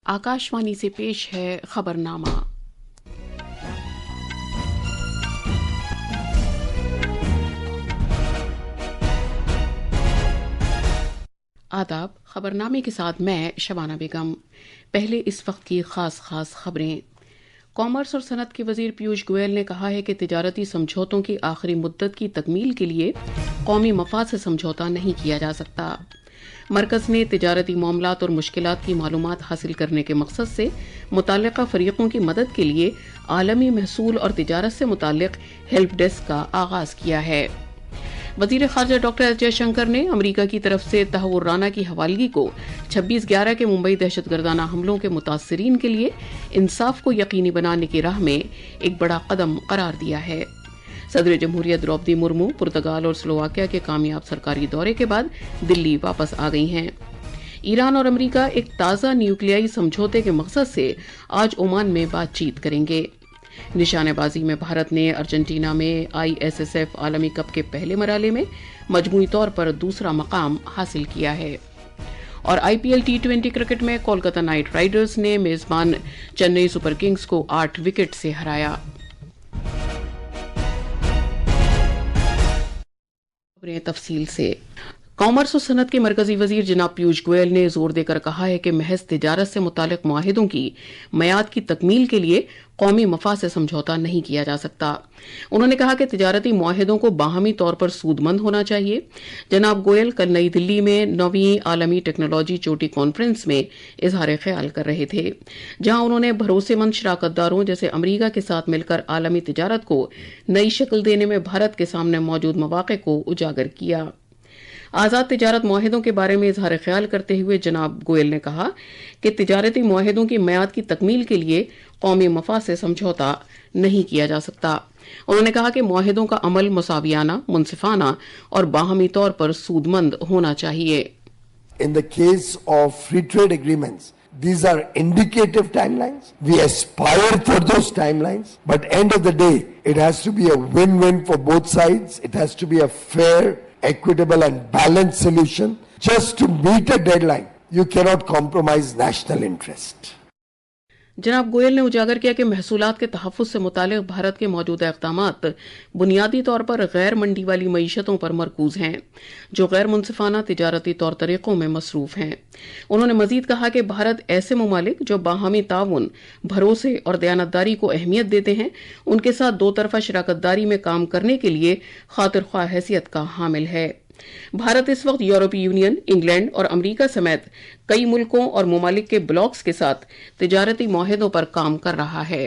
आकाशवाणी से पेश है खबरनामा। आदाब, खबरनामे के साथ मैं शबाना बेगम। पहले इस वक्त की खास खबरें। कॉमर्स और सनत के वजीर पीयूष गोयल ने कहा है कि तिजारती समझौतों की आखिरी मुद्दत की तकमील के लिए कौमी मफाद से समझौता नहीं किया जा सकता। मरकज ने तिजारती मामलात और मुश्किलात की मालूमात हासिल करने के मकसद से मुतल्लिका फरीकों की मदद के लिए आलमी महसूल और तिजारत से मुतल्लिक हेल्प डेस्क का आगाज किया है। वजीर खारजा डॉक्टर एस जयशंकर ने अमरीका की तरफ से तहव्वुर राना की हवालगी को 26/11 के मुंबई दहशतगर्दाना हमलों के मुतासरीन के लिए इंसाफ को यकीनी बनाने की राह में एक बड़ा कदम करार दिया है। सदर जमहूरियत द्रौपदी मुर्मू पुर्तगाल और स्लोवाकिया के कामयाब सरकारी दौरे के बाद दिल्ली वापस आ गई हैं। ईरान और अमरीका एक ताज़ा न्यूक्लियाई समझौते के मकसद से आज ओमान में बातचीत करेंगे। निशानेबाजी में भारत ने अर्जेंटीना में ISSF आलमी कप के पहले मरहले में मजमूई तौर पर दूसरा मकाम हासिल किया है। और IPL T20 क्रिकेट में कोलकाता नाइट राइडर्स ने मेजबान चेन्नई सुपर किंग्स को 8 विकेट से हराया। खबरें तफसील से। कॉमर्स और सनत के मरकजी वजीर जनाब पीयूष गोयल ने जोर देकर कहा है कि महज तिजारत से मुतालिक मुआहिदों की मयाद की तकमील के लिए कौमी मफाद से समझौता नहीं किया जा सकता। उन्होंने कहा कि तिजारती मुआहिदों को बाहमी तौर पर सूदमंद होना चाहिए। जनाब गोयल कल नई दिल्ली में 9वीं आलमी टेक्नोलॉजी चोटी कॉन्फ्रेंस में इजहार ख्याल कर रहे थे, जहां उन्होंने भरोसेमंद शराकतदारों जैसे अमरीका के साथ मिलकर आलमी तिजारत को नई शक्ल देने में भारत के सामने मौजूद मौक़े को उजागर किया। आज़ाद तिजारत मुआहिदों के बारे में इजहार ख्याल करते हुए जनाब गोयल ने कहा कि तिजारती मुआहिदों की मयाद की तकमील के लिए कौमी मफाद से समझौता नहीं किया जा सकता। उन्होंने कहा कि मुआहिदों का अमल मुसावियाना, मुनसिफाना और बाहमी तौर पर सूदमंद होना चाहिए। In the case of free trade agreements, these are indicative timelines. We aspire for those timelines, but end of the day, it has to be a win-win for both sides. It has to be a fair, equitable and balanced solution. Just to meet a deadline, you cannot compromise national interest. जनाब गोयल ने उजागर किया कि महसूलात के तहफ़्फ़ुज़ से मुतालिक भारत के मौजूदा इक़दामात बुनियादी तौर पर गैर मंडी वाली मईशतों पर मरकूज़ हैं, जो गैर मुनसिफाना तिजारती तौर तरीक़ों में मसरूफ़ हैं। उन्होंने मज़ीद कहा कि भारत ऐसे ममालिक जो बाहमी ताउन, भरोसे और दयानतदारी को अहमियत देते हैं, उनके साथ दो तरफ़ा शराकतदारी में काम करने के लिए खातिर ख्वाह हैसियत का हामिल है। भारत इस वक्त यूरोपीय यूनियन, इंग्लैंड और अमेरिका समेत कई मुल्कों और ममालिक के ब्लॉक्स के साथ तिजारती मुआहिदों पर काम कर रहा है।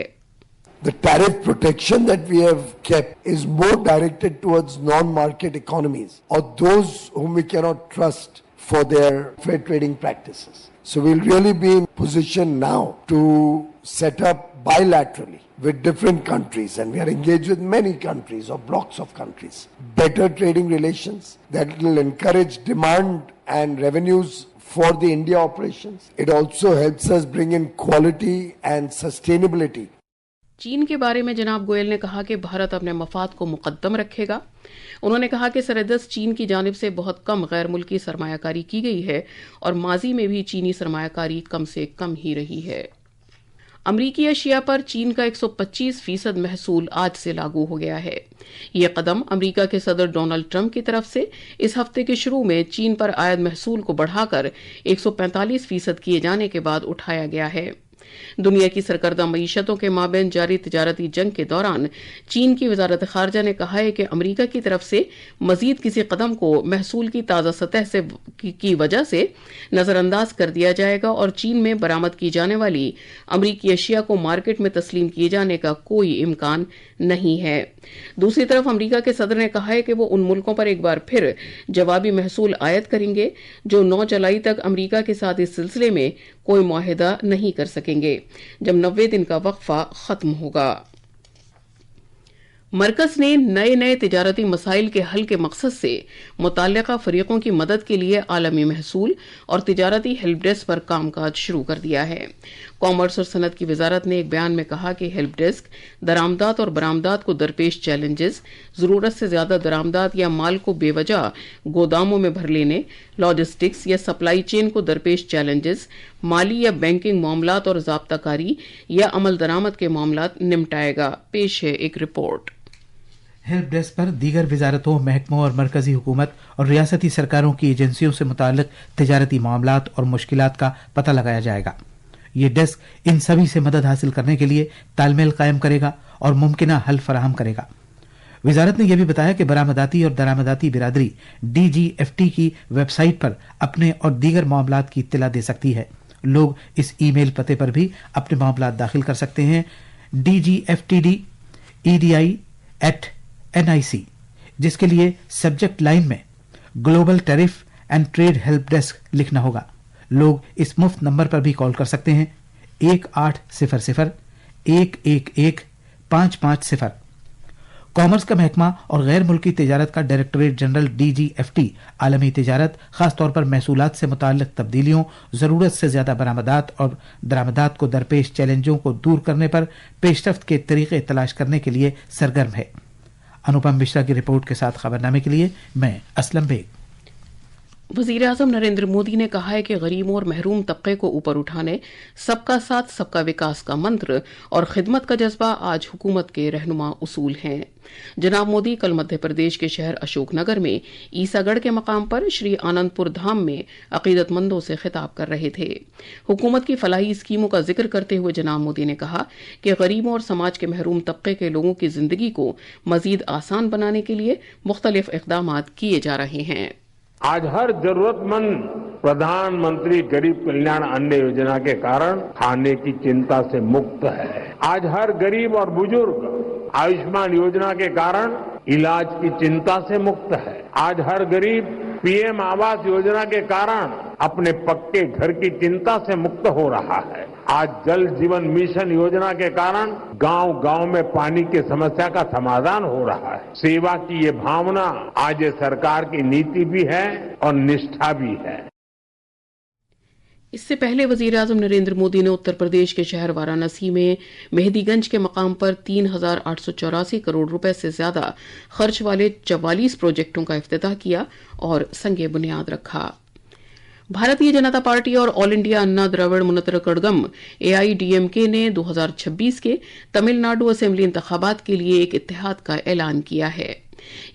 The tariff protection that we have kept is more directed towards non-market economies or those whom we cannot trust for their fair trading practices. So we'll really be in position now to set up bilaterally with different countries, and we are engaged with many countries or blocks of countries, better trading relations that will encourage demand and revenues for the India operations. It also helps us bring in quality and sustainability. चीन के बारे में जनाब गोयल ने कहा कि भारत अपने मफाद को मुकद्दम रखेगा। उन्होंने कहा कि सरदस्त चीन की जानिब से बहुत कम गैर मुल्की सरमायाकारी की गई है और माजी में भी चीनी सरमायाकारी कम से कम ही रही है। अमरीकी अशिया पर चीन का 125% महसूल आज से लागू हो गया है। यह कदम अमरीका के सदर डोनाल्ड ट्रंप की तरफ से इस हफ्ते के शुरू में चीन पर आयद महसूल को बढ़ाकर 145% किए जाने के बाद उठाया गया है। दुनिया की सरकर्दा मईशतों के माबैन जारी तिजारती जंग के दौरान चीन की वजारत खारजा ने कहा है कि अमरीका की तरफ से मजीद किसी कदम को महसूल की ताज़ा सतह से की वजह से नज़रअंदाज कर दिया जाएगा और चीन में बरामद की जाने वाली अमरीकी अशिया को मार्केट में तस्लीम किए जाने का कोई इम्कान नहीं है। दूसरी तरफ अमरीका के सदर ने कहा है कि वो उन मुल्कों पर एक बार फिर जवाबी महसूल आयद करेंगे जो 9 जुलाई तक अमरीका के साथ इस सिलसिले में कोई मुआहिदा नहीं कर सकेंगे, जब 90 दिन का वक्फा खत्म होगा। मरकज ने नए तिजारती मसाइल के हल के मकसद से मुतल्लिका फरीकों की मदद के लिए आलमी महसूल और तिजारती हेल्प डेस्क पर कामकाज शुरू कर दिया है। कॉमर्स और सनत की वजारत ने एक बयान में कहा कि हेल्प डेस्क दरामदात और बरामदात को दरपेश चैलेंजेस, जरूरत से ज्यादा दरामदात या माल को बेवजह गोदामों में भर लेने, لاجسٹکس یا سپلائی چین کو درپیش چیلنجز، مالی یا بینکنگ معاملات اور ضابطہ کاری یا عمل درآمد کے معاملات نمٹائے گا۔ پیش ہے ایک رپورٹ۔ ہیلپ ڈیسک پر دیگر وزارتوں، محکموں اور مرکزی حکومت اور ریاستی سرکاروں کی ایجنسیوں سے متعلق تجارتی معاملات اور مشکلات کا پتہ لگایا جائے گا۔ یہ ڈیسک ان سبھی سے مدد حاصل کرنے کے لیے تال میل قائم کرے گا اور ممکنہ حل فراہم کرے گا۔ وزارت نے یہ بھی بتایا کہ برآمداتی اور درآمداتی برادری DGFT کی ویب سائٹ پر اپنے اور دیگر معاملات کی اطلاع دے سکتی ہے۔ لوگ اس ای میل پتے پر بھی اپنے معاملات داخل کر سکتے ہیں، DGFTD@NIC، جس کے لیے سبجیکٹ لائن میں global tariff and trade help desk لکھنا ہوگا۔ لوگ اس مفت نمبر پر بھی کال کر سکتے ہیں، 1800-111-550۔ کامرس کا محکمہ اور غیر ملکی تجارت کا ڈائریکٹوریٹ جنرل DGFT عالمی تجارت، خاص طور پر محصولات سے متعلق تبدیلیوں، ضرورت سے زیادہ برآمدات اور درآمدات کو درپیش چیلنجوں کو دور کرنے پر پیش رفت کے طریقے تلاش کرنے کے لیے سرگرم ہے۔ انوپم مشرا کی رپورٹ کے ساتھ خبرنامے کے لیے میں اسلم بیگ۔ وزیر اعظم نریندر مودی نے کہا ہے کہ غریبوں اور محروم طبقے کو اوپر اٹھانے، سب کا ساتھ سب کا وکاس کا منتر اور خدمت کا جذبہ آج حکومت کے رہنما اصول ہیں۔ جناب مودی کل مدھیہ پردیش کے شہر اشوک نگر میں عیسیٰ گڑھ کے مقام پر شری آنند پور دھام میں عقیدت مندوں سے خطاب کر رہے تھے۔ حکومت کی فلاحی اسکیموں کا ذکر کرتے ہوئے جناب مودی نے کہا کہ غریبوں اور سماج کے محروم طبقے کے لوگوں کی زندگی کو مزید آسان بنانے کے لیے مختلف اقدامات کیے جا رہے ہیں۔ آج ہر ضرورت مند پردھان منتری غریب کلیان ان یوجنا کے کارن کھانے کی چنتا سے مکت ہے۔ آج ہر غریب اور بزرگ آیوشمان یوجنا کے کارن علاج کی چنتا سے مکت ہے۔ آج ہر غریب PM آواس یوجنا کے کارن اپنے پکے گھر کی چنتا سے مکت ہو رہا ہے۔ آج جل جیون مشن یوجنا کے کارن گاؤں گاؤں میں پانی کی سمسیا کا سمادھان ہو رہا ہے۔ سیوا کی یہ بھاونا آج یہ سرکار کی نیتی بھی ہے اور نشٹھا بھی ہے۔ اس سے پہلے وزیر اعظم نریندر مودی نے اتر پردیش کے شہر وارانسی میں مہدی گنج کے مقام پر 3,884 کروڑ روپے سے زیادہ خرچ والے 44 پروجیکٹوں کا افتتاح کیا اور سنگ بنیاد رکھا۔ بھارتیہ جنتا پارٹی اور آل انڈیا انا دراوڑ منترا کڑگم AIDMK نے 2026 کے تمل ناڈو اسمبلی انتخابات کے لیے ایک اتحاد کا اعلان کیا ہے۔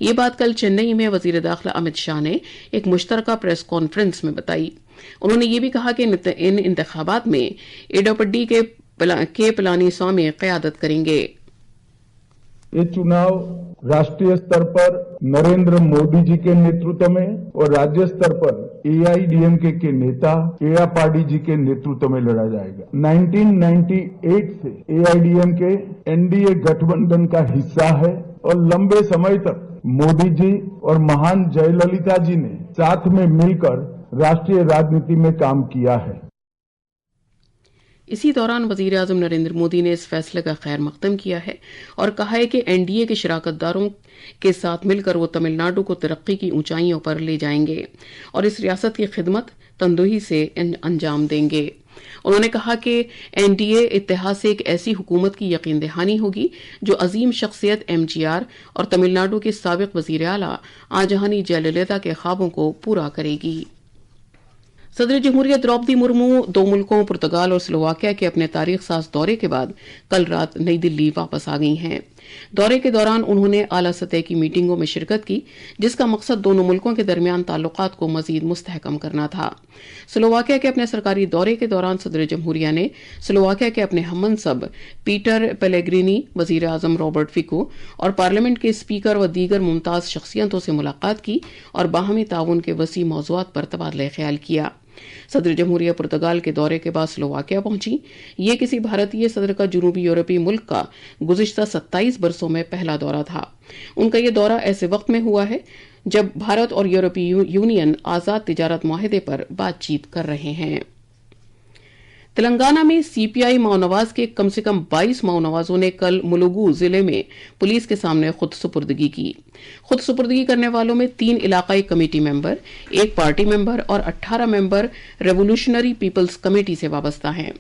یہ بات کل چنئی میں وزیر داخلہ امت شاہ نے ایک مشترکہ پریس کانفرنس میں بتائی۔ انہوں نے یہ بھی کہا کہ ان انتخابات میں ایڈوپڈی کے پلانی سوامی قیادت کریں گے۔ یہ چناؤ راشٹریہ स्तर پر नरेंद्र मोदी जी के नेतृत्व में और राज्य स्तर पर AIDMK के नेता एड़ापाडी जी के नेतृत्व में लड़ा जाएगा। 1998 से AIDMK NDA गठबंधन का हिस्सा है और लंबे समय तक मोदी जी और महान जयललिता जी ने साथ में मिलकर राष्ट्रीय राजनीति में काम किया है। اسی دوران وزیر اعظم نریندر مودی نے اس فیصلے کا خیر مقدم کیا ہے اور کہا ہے کہ NDA کے شراکت داروں کے ساتھ مل کر وہ تمل ناڈو کو ترقی کی اونچائیوں پر لے جائیں گے اور اس ریاست کی خدمت تندہی سے انجام دیں گے۔ انہوں نے کہا کہ NDA اتحاد سے ایک ایسی حکومت کی یقین دہانی ہوگی جو عظیم شخصیت MGR اور تمل ناڈو کے سابق وزیر اعلیٰ آنجہانی جیللتا کے خوابوں کو پورا کرے گی۔ صدر جمہوریہ دروپدی مرمو 2 ملکوں پرتگال اور سلوواکیہ کے اپنے تاریخ ساز دورے کے بعد کل رات نئی دلی واپس آ گئی ہیں۔ دورے کے دوران انہوں نے اعلیٰ سطح کی میٹنگوں میں شرکت کی جس کا مقصد دونوں ملکوں کے درمیان تعلقات کو مزید مستحکم کرنا تھا۔ سلوواکیہ کے اپنے سرکاری دورے کے دوران صدر جمہوریہ نے سلوواکیہ کے اپنے ہم منصب پیٹر پیلیگرینی، وزیر اعظم رابرٹ فیکو اور پارلیمنٹ کے اسپیکر و دیگر ممتاز شخصیتوں سے ملاقات کی اور باہمی تعاون کے وسیع موضوعات پر تبادلہ خیال کیا۔ صدر جمہوریہ پرتگال کے دورے کے بعد سلوواکیہ پہنچی۔ یہ کسی بھارتیہ صدر کا جنوبی یورپی ملک کا گزشتہ 27 برسوں میں پہلا دورہ تھا۔ ان کا یہ دورہ ایسے وقت میں ہوا ہے جب بھارت اور یورپی یونین آزاد تجارت معاہدے پر بات چیت کر رہے ہیں۔ تلنگانہ میں CPI ماؤنواز کے کم سے کم 22 ماؤنوازوں نے کل ملوگو ضلع میں پولیس کے سامنے خود سپردگی کی۔ خود سپردگی کرنے والوں میں 3 علاقائی کمیٹی ممبر، 1 پارٹی ممبر اور 18 ممبر ریولوشنری پیپلز کمیٹی سے وابستہ ہیں۔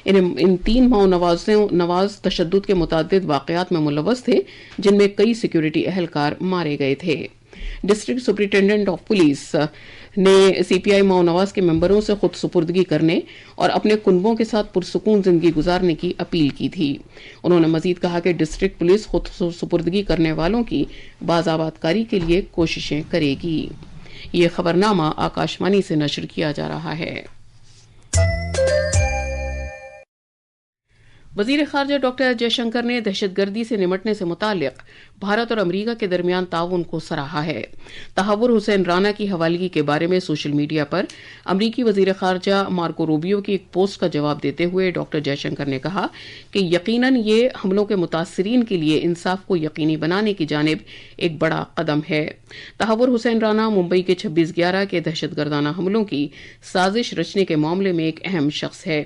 ان 3 ماؤنواز تشدد کے متعدد واقعات میں ملوث تھے جن میں کئی سیکیورٹی اہلکار مارے گئے تھے۔ डिस्ट्रिक्ट सुपरिटेंडेंट ऑफ पुलिस ने सीपीआई माओ नवाज के मेंबरों से खुद सुपुर्दगी करने और अपने कुनबों के साथ पुरसुकून जिंदगी गुजारने की अपील की थी। उन्होंने मजीद कहा कि डिस्ट्रिक्ट पुलिस खुद सुपुर्दगी करने वालों की बाज़ाबातकारी के लिए कोशिशें करेगी। ये खबरनामा आकाशवाणी से नशर किया जा रहा है। वजीर खारजा डॉक्टर जयशंकर ने दहशतगर्दी से निमटने से मुतालिक भारत और अमरीका के दरमियान ताउन को सराहा है। तहव्वुर हुसैन राना की हवालगी के बारे में सोशल मीडिया पर अमरीकी वजीर खारजा मार्को रूबियो की एक पोस्ट का जवाब देते हुए डॉक्टर जयशंकर ने कहा कि यकीनन ये हमलों के मुतासिरीन के लिए इंसाफ को यकीनी बनाने की जानिब एक बड़ा कदम है। तहव्वुर हुसैन राना मुंबई के 26/11 के दहशतगर्दाना हमलों की साजिश रचने के मामले में एक अहम शख्स है।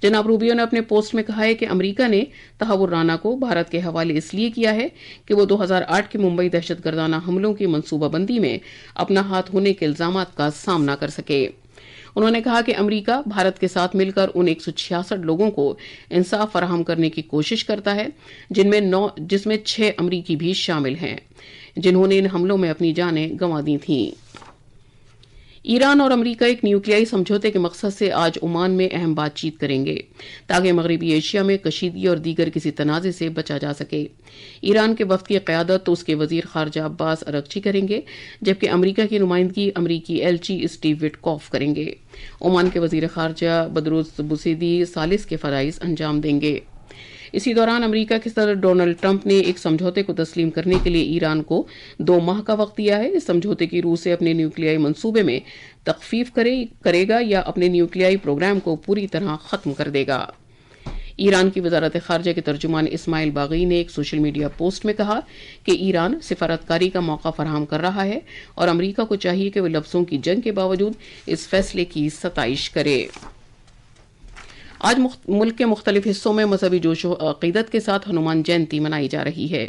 जनाब रूबियो ने अपने पोस्ट में कहा है कि अमरीका ने तहव्वुर राना को भारत के हवाले इसलिए किया है कि वो 2008 के मुंबई दहशतगर्दाना हमलों की मंसूबाबंदी में अपना हाथ होने के इल्जामात का सामना कर सके। उन्होंने कहा कि अमरीका भारत के साथ मिलकर उन 166 लोगों को इंसाफ फराहम करने की कोशिश करता है जिसमें 6 अमरीकी भी शामिल हैं जिन्होंने इन हमलों में अपनी जानें गंवा दी थीं। ईरान और अमरीका एक न्यूक्लियाई समझौते के मकसद से आज ओमान में अहम बातचीत करेंगे ताकि मगरबी एशिया में कशीदगी और दीगर किसी तनाज़े से बचा जा सके। ईरान के वफ्द की क़यादत तो उसके वजीर खारजा अब्बास अरगची करेंगे, जबकि अमरीका की नुमाइंदगी अमरीकी एलची स्टीव विटकॉफ करेंगे। ओमान के वजीर खारजा बदरुस बुसीदी सालिस के फ़राइज़ अंजाम देंगे। इसी दौरान अमेरिका के सदर डोनाल्ड ट्रंप ने एक समझौते को तस्लीम करने के लिए ईरान को 2 माह का वक्त दिया है। इस समझौते की रूह से अपने न्यूक्लियाई मंसूबे में तख्फीफ करेगा या अपने न्यूक्लियाई प्रोग्राम को पूरी तरह खत्म कर देगा। ईरान की वजारत खारजा के तर्जुमान इस्माइल बागी ने एक सोशल मीडिया पोस्ट में कहा कि ईरान सिफारतकारी का मौका फराहम कर रहा है और अमेरिका को चाहिए कि वह लफ्जों की जंग के बावजूद इस फैसले की सताइश करे। आज मुल्क के मुख्तलिफ हिस्सों में मजहबी जोश व अक़ीदत के साथ हनुमान जयंती मनाई जा रही है।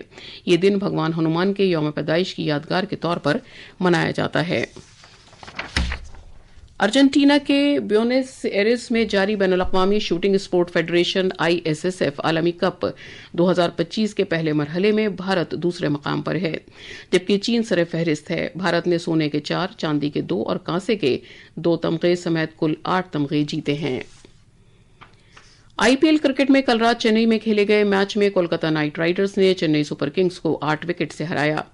ये दिन भगवान हनुमान के यौम पैदाइश की यादगार के तौर पर मनाया जाता है। अर्जेंटीना के ब्यूनस एयर्स में जारी बैनुल-अक़वामी शूटिंग स्पोर्ट फेडरेशन ISSF आलमी कप 2025 के पहले मरहले में भारत दूसरे मकाम पर है, जबकि चीन सरे फहरिस्त है। भारत ने सोने के 4, चांदी के 2 और कांसे के 2 तमगे समेत कुल 8 तमगे जीते हैं। IPL क्रिकेट में कल रात चेन्नई में खेले गए मैच में कोलकाता नाइट राइडर्स ने चेन्नई सुपर किंग्स को 8 विकेट से हराया।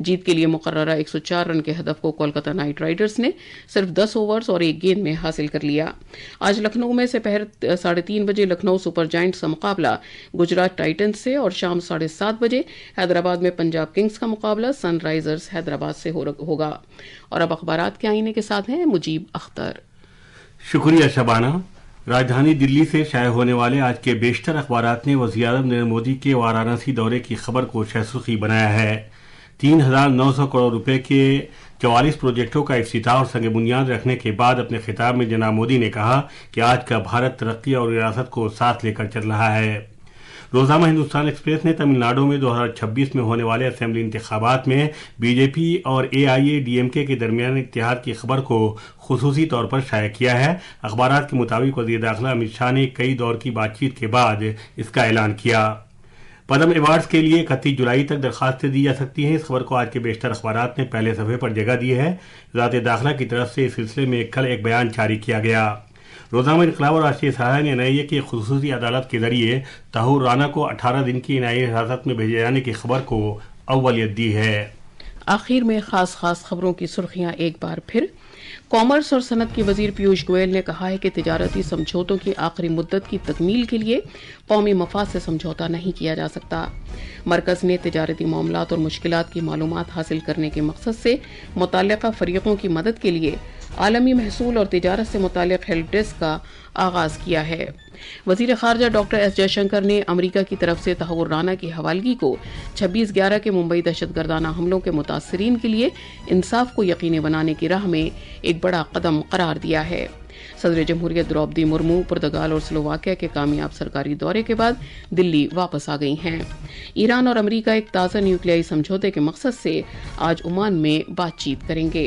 जीत के लिए मुकर्ररा 104 रन के हदफ को कोलकाता नाइट राइडर्स ने सिर्फ 10 ओवर्स और 1 गेंद में हासिल कर लिया। आज लखनऊ में दोपहर 3:30 बजे लखनऊ सुपर जायंट्स का मुकाबला गुजरात टाइटंस से और शाम 7:30 बजे हैदराबाद में पंजाब किंग्स का मुकाबला सनराइजर्स हैदराबाद से होगा। और अब अखबारात के आईने के साथ हैं मुजीब अख्तर। शुक्रिया शबाना। राजधानी दिल्ली से शाये होने वाले आज के बेशतर अखबारात ने वज़ीर-ए-आज़म नरेंद्र मोदी के वाराणसी दौरे की खबर को शहसुर्खी बनाया है। 3,900 करोड़ रुपए के 44 प्रोजेक्टों का इफ्तिताह और संग बुनियाद रखने के बाद अपने खिताब में जनाब मोदी ने कहा कि आज का भारत तरक्की और विरासत को साथ लेकर चल रहा है। रोज़नामा हिंदुस्तान एक्सप्रेस ने तमिलनाडु में 2026 में होने वाले असेंबली इंतखाबात में बीजेपी और AIADMK के दरमियान इत्तेहाद की खबर को खुसूसी तौर पर शाया किया है। अखबारात के मुताबिक वज़ीर दाखिला अमित शाह ने कई दौर की बातचीत के बाद इसका ऐलान किया। पद्म अवार्ड्स के लिए 31 जुलाई तक दरखास्तें दी जा सकती हैं। इस खबर को आज के बेशतर अखबारात ने पहले सफ़े पर जगह दी है। वज़ारत दाखिला की तरफ से इस सिलसिले में कल एक बयान जारी किया गया। रोज़नामा इनकलाब और राष्ट्रीय सहारा ने NIA की खुसूसी अदालत के जरिए तहव्वुर राना को 18 दिन की NIA हिरासत में भेजे जाने की खबर को अव्वलियत दी है। आखिर में खास खबरों की सुर्खियां एक बार फिर। कॉमर्स और सनत के वजीर पीयूष गोयल ने कहा है कि तिजारती समझौतों की आखिरी मुद्दत की तकमील के लिए कौमी मफाद से समझौता नहीं किया जा सकता। मरकज ने तिजारती मामलात और मुश्किलात की मालूमात हासिल करने के मकसद से मुतल्लिका फरीकों की मदद के लिए आलमी महसूल और तिजारत से मुताल्लिक हेल्प डेस्क का आगाज किया है। वजीर खारजा डॉक्टर S जयशंकर ने अमेरिका की तरफ से तहव्वुर राना की हवालगी को 26/11 के मुंबई दहशतगर्दाना हमलों के मुतासरीन के लिए इंसाफ को यकीनी बनाने की राह में एक बड़ा कदम करार दिया है। सदर जमहूरियत द्रौपदी मुर्मू पुर्तगाल और स्लोवाकिया के कामयाब सरकारी दौरे के बाद दिल्ली वापस आ गई हैं। ईरान और अमेरिका एक ताज़ा न्यूक्लियाई समझौते के मकसद से आज ओमान में बातचीत करेंगे।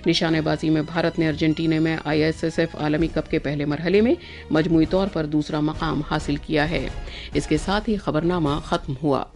निशानेबाजी में भारत ने अर्जेंटीना में ISSF आलमी कप के पहले मरहले में मजमूई तौर पर दूसरा मकाम हासिल किया है। इसके साथ ही खबरनामा खत्म हुआ।